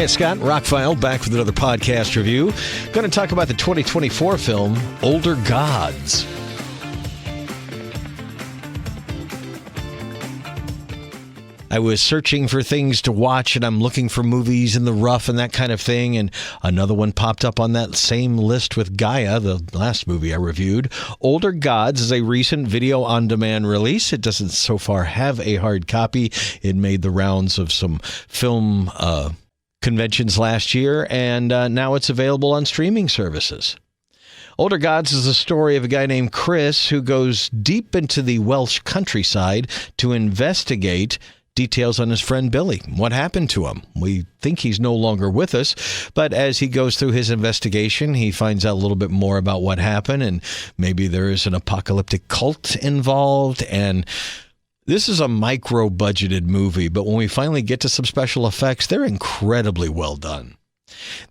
it's Scott, ROCKFILE, back with another podcast review. Going to talk about the 2024 film, Older Gods. I was searching for things to watch, and I'm looking for movies in the rough and that kind of thing, and another one popped up on that same list with Gaia, the last movie I reviewed. Older Gods is a recent video-on-demand release. It doesn't so far have a hard copy. It made the rounds of some film conventions last year, and now it's available on streaming services. Older Gods is the story of a guy named Chris who goes deep into the Welsh countryside to investigate details on his friend Billy. What happened to him? We think he's no longer with us, but as he goes through his investigation, he finds out a little bit more about what happened, and maybe there is an apocalyptic cult involved, and this is a micro-budgeted movie, but when we finally get to some special effects, they're incredibly well done.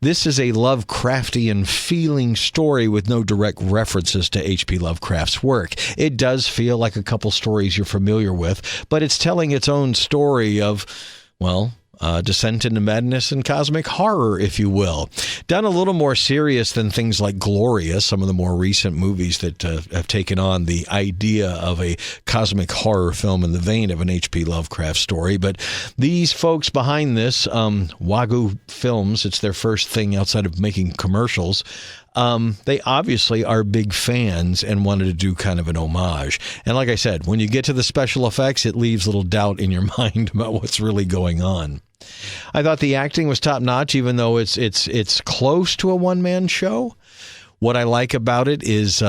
This is a Lovecraftian feeling story with no direct references to H.P. Lovecraft's work. It does feel like a couple stories you're familiar with, but it's telling its own story of, well, descent into madness and cosmic horror, if you will. Done a little more serious than things like Gloria, some of the more recent movies that have taken on the idea of a cosmic horror film in the vein of an H.P. Lovecraft story. But these folks behind this, Wagyu Films, it's their first thing outside of making commercials. They obviously are big fans and wanted to do kind of an homage. And like I said, when you get to the special effects, it leaves little doubt in your mind about what's really going on. I thought the acting was top-notch, even though it's close to a one-man show. What I like about it is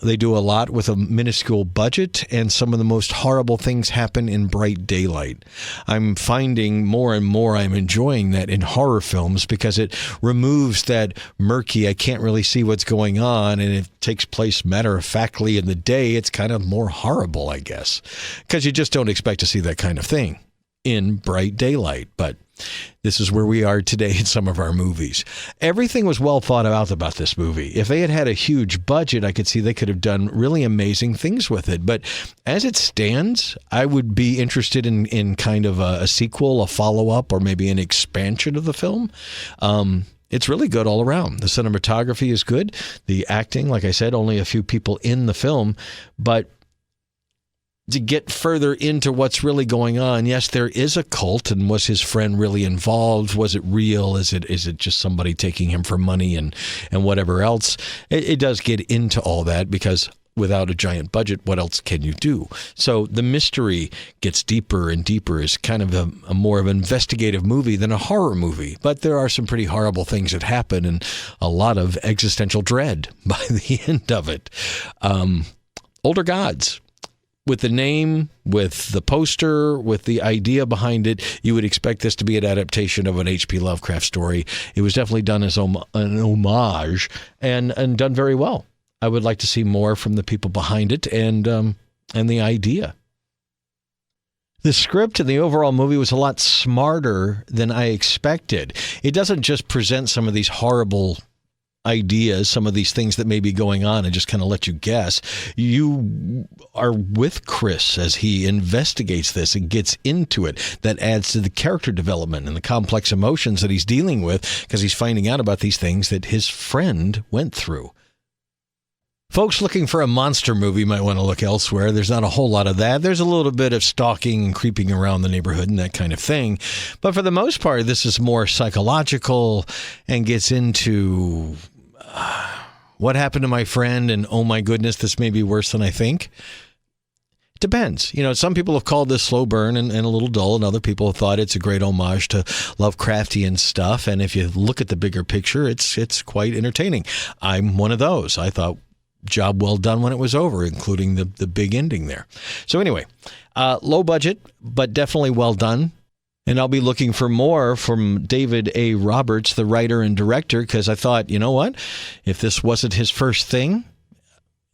they do a lot with a minuscule budget, and some of the most horrible things happen in bright daylight. I'm finding more and more I'm enjoying that in horror films because it removes that murky, I can't really see what's going on, and it takes place matter-of-factly in the day. It's kind of more horrible, I guess, because you just don't expect to see that kind of thing in bright daylight. But this is where we are today in some of our movies. Everything was well thought out about this movie. If they had had a huge budget, I could see they could have done really amazing things with it. But as it stands, I would be interested in kind of a sequel, a follow-up, or maybe an expansion of the film. It's really good all around. The cinematography is good. The acting, like I said, only a few people in the film, but to get further into what's really going on, yes, there is a cult, and was his friend really involved? Was it real? Is it just somebody taking him for money and whatever else? It does get into all that because without a giant budget, what else can you do? So the mystery gets deeper and deeper. It's kind of a more of an investigative movie than a horror movie, but there are some pretty horrible things that happen and a lot of existential dread by the end of it. Older Gods. With the name, with the poster, with the idea behind it, you would expect this to be an adaptation of an H.P. Lovecraft story. It was definitely done as an homage and done very well. I would like to see more from the people behind it and the idea. The script and the overall movie was a lot smarter than I expected. It doesn't just present some of these horrible ideas, some of these things that may be going on and just kind of let you guess. You are with Chris as he investigates this and gets into it. That adds to the character development and the complex emotions that he's dealing with because he's finding out about these things that his friend went through. Folks looking for a monster movie might want to look elsewhere. There's not a whole lot of that. There's a little bit of stalking and creeping around the neighborhood and that kind of thing. But for the most part, this is more psychological and gets into what happened to my friend, and oh my goodness, this may be worse than I think. It depends. You know, some people have called this slow burn and a little dull, and other people have thought it's a great homage to Lovecraftian stuff. And if you look at the bigger picture, it's quite entertaining. I'm one of those. I thought job well done when it was over, including the big ending there. So anyway, low budget, but definitely well done. And I'll be looking for more from David A. Roberts, the writer and director, because I thought, you know what? If this wasn't his first thing,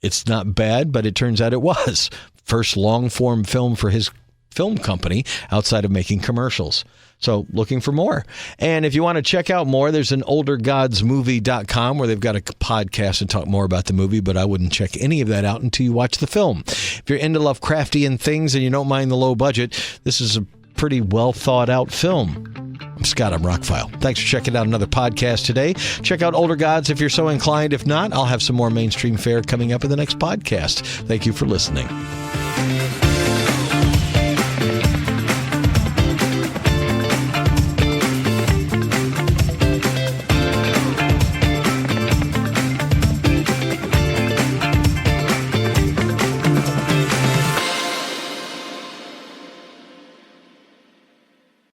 it's not bad, but it turns out it was. First long-form film for his film company outside of making commercials. So looking for more. And if you want to check out more, there's an oldergodsmovie.com where they've got a podcast and talk more about the movie, but I wouldn't check any of that out until you watch the film. If you're into Lovecraftian things and you don't mind the low budget, this is a pretty well thought out film. I'm Scott. I'm ROCKFILE. Thanks for checking out another podcast today. Check out Older Gods if you're so inclined. If not, I'll have some more mainstream fare coming up in the next podcast. Thank you for listening.